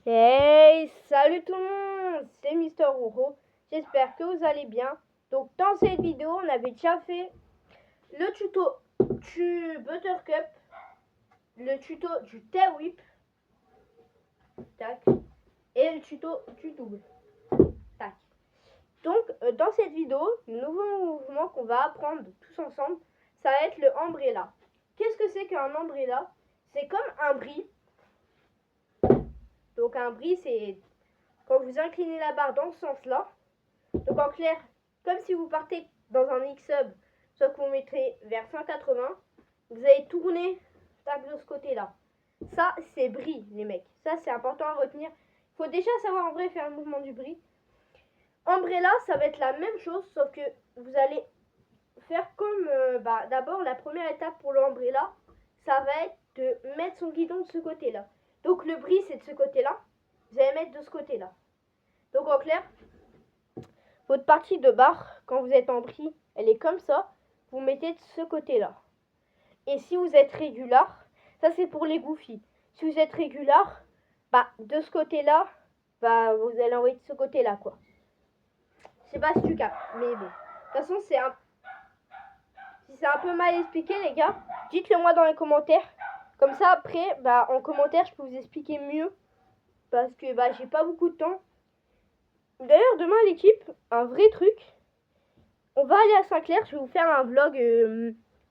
Hey, salut tout le monde, c'est Mister Oro. J'espère que vous allez bien. Donc dans cette vidéo, on avait déjà fait le tuto du Buttercup, le tuto du Tail Whip, tac, et le tuto du double, tac. Donc dans cette vidéo, le nouveau mouvement qu'on va apprendre tous ensemble, ça va être le umbrella. Qu'est-ce que c'est qu'un umbrella? C'est comme un bris. Donc un bris, c'est quand vous inclinez la barre dans ce sens-là. Donc en clair, comme si vous partez dans un X-Sub, soit que vous mettrez vers 180, vous allez tourner de ce côté-là. Ça, c'est bris, les mecs. Ça, c'est important à retenir. Il faut déjà savoir en vrai faire le mouvement du bris. Umbrella, ça va être la même chose, sauf que vous allez faire comme... d'abord, la première étape pour l'umbrella, ça va être de mettre son guidon de ce côté-là. Donc le bris, c'est de ce côté-là. Vous allez mettre de ce côté-là. Donc en clair, votre partie de barre, quand vous êtes en bris, elle est comme ça. Vous mettez de ce côté-là. Et si vous êtes régular, ça c'est pour les goofies. Si vous êtes régular, de ce côté-là, vous allez envoyer de ce côté-là, quoi. Je sais pas si tu captes, mais bon. De toute façon, si c'est un peu mal expliqué, les gars, dites-le moi dans les commentaires. Comme ça, après, en commentaire, je peux vous expliquer mieux. Parce que j'ai pas beaucoup de temps. D'ailleurs, demain, l'équipe, un vrai truc. On va aller à Saint-Clair, je vais vous faire un vlog.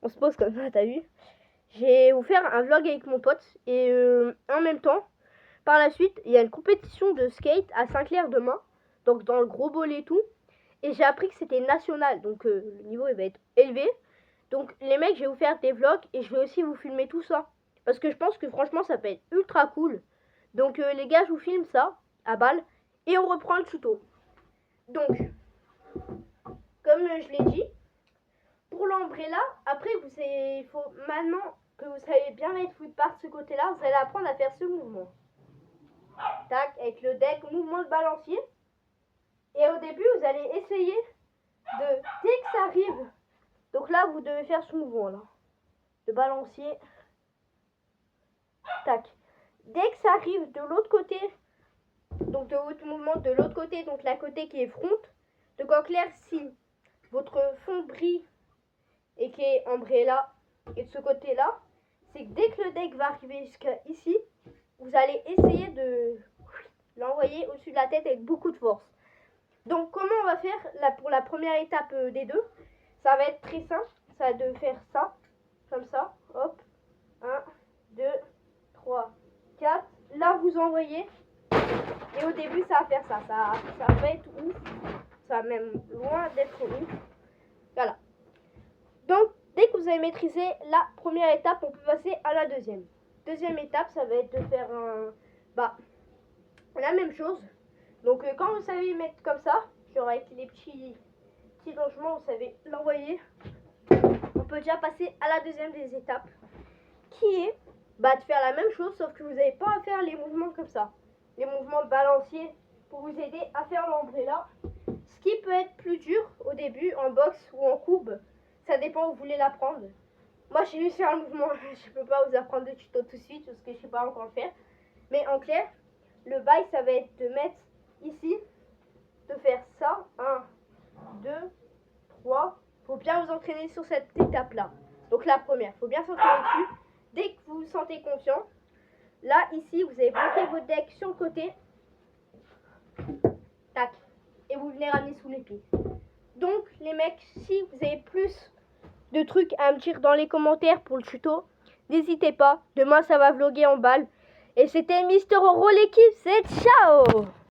On se pose comme ça, t'as vu? Je vais vous faire un vlog avec mon pote. Et en même temps, par la suite, il y a une compétition de skate à Saint-Clair demain. Donc dans le gros bol et tout. Et j'ai appris que c'était national. Donc le niveau il va être élevé. Donc les mecs, je vais vous faire des vlogs. Et je vais aussi vous filmer tout ça. Parce que je pense que franchement, ça peut être ultra cool. Donc les gars, je vous filme ça à balle. Et on reprend le tuto. Donc, comme je l'ai dit, pour l'umbrella, après, il faut maintenant que vous savez bien mettre foot par ce côté-là, vous allez apprendre à faire ce mouvement. Tac, avec le deck, mouvement de balancier. Et au début, vous allez essayer de, dès que ça arrive, donc là, vous devez faire ce mouvement-là, de balancier. Tac. Dès que ça arrive de l'autre côté, donc de votre mouvement de l'autre côté, donc la côté qui est front, donc en clair, si votre fond brille et qui est umbrella et de ce côté là, c'est que dès que le deck va arriver jusqu'à ici, vous allez essayer de l'envoyer au-dessus de la tête avec beaucoup de force. Donc comment on va faire pour la première étape des deux? Ça va être très simple, ça va être de faire ça, comme ça, hop, 1, 2, 3, 4, là vous envoyez, et au début ça va faire ça va être ouf, ça va même loin d'être ouf, voilà. Donc, dès que vous avez maîtrisé la première étape, on peut passer à la deuxième. Deuxième étape, ça va être de faire la même chose. Donc, quand vous savez mettre comme ça, genre avec les petits longements, vous savez l'envoyer. On peut déjà passer à la deuxième des étapes, qui est de faire la même chose, sauf que vous n'avez pas à faire les mouvements comme ça. Les mouvements de balancier pour vous aider à faire l'umbrella. Ce qui peut être plus dur au début en boxe ou en courbe. Ça dépend où vous voulez l'apprendre. Moi, j'ai juste faire un mouvement. Je peux pas vous apprendre le tuto tout de suite parce que je sais pas encore le faire. Mais en clair, le bail, ça va être de mettre ici, de faire ça. 1, 2, 3. Faut bien vous entraîner sur cette étape-là. Donc la première, faut bien s'entraîner dessus. Dès que vous vous sentez confiant, là, ici, vous allez bloquer votre deck sur le côté. Tac. Et vous venez ramener sous les pieds. Donc, les mecs, si vous avez plus de trucs à me dire dans les commentaires pour le tuto, n'hésitez pas. Demain, ça va vlogger en balle. Et c'était Mister Oro l'équipe, c'est ciao!